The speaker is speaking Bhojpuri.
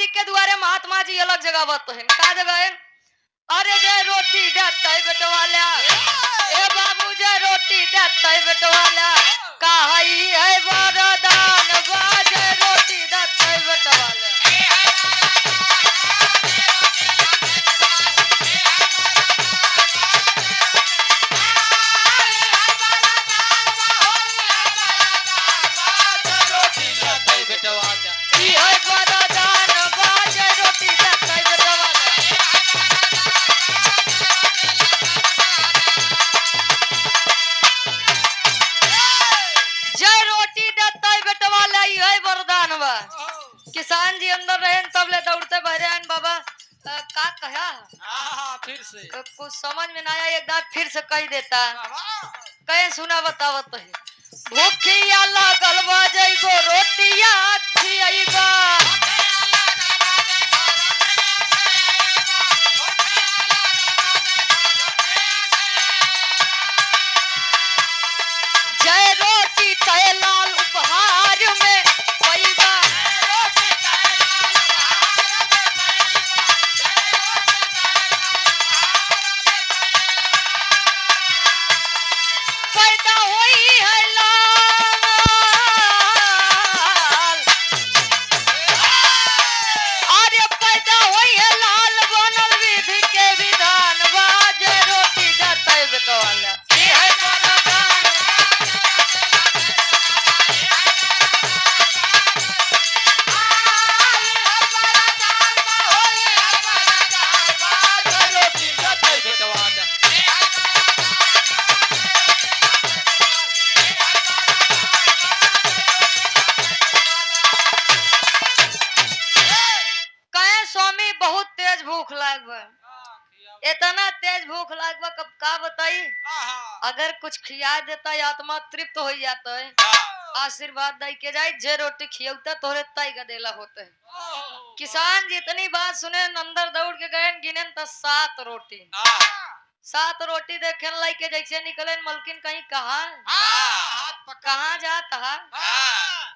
जी के द्वारे महात्मा जी अलग जगह बत है का जगह है अरे जय रोटी देता है बेटवाला ए बाबू जय रोटी देता है बेटवाला कहाई है वरदान बाजे रोटी देता है बेटवाला किसान जी अंदर रहे तब ले दौड़ते बहरे बाबा का कहा फिर से कुछ समझ में ना आया एक बार फिर से कह देता कहे सुना बतावत है भूखिया लागल बाजे गो रोटिया खियाईगा जय रोटी तय लाल उपहार में पैबा पैदा हुई है लाल अरे पैदा हुई है लाल बनल विधि के विधान बाजे रोटी देता है बेटवाला स्वामी बहुत तेज भूख लागबा इतना तेज भूख लागबा कब का बताई अगर कुछ खिया देता आत्मा तृप्त हो जाता है आशीर्वाद दे के जाए जे रोटी खियौता तोरे तय गदेला होते है किसान जितनी बात सुने अंदर दौड़ के गए गिने तो 7 रोटी 7 रोटी देखे लाइक के जैसे निकले मलकिन कहीं कहाँ जाता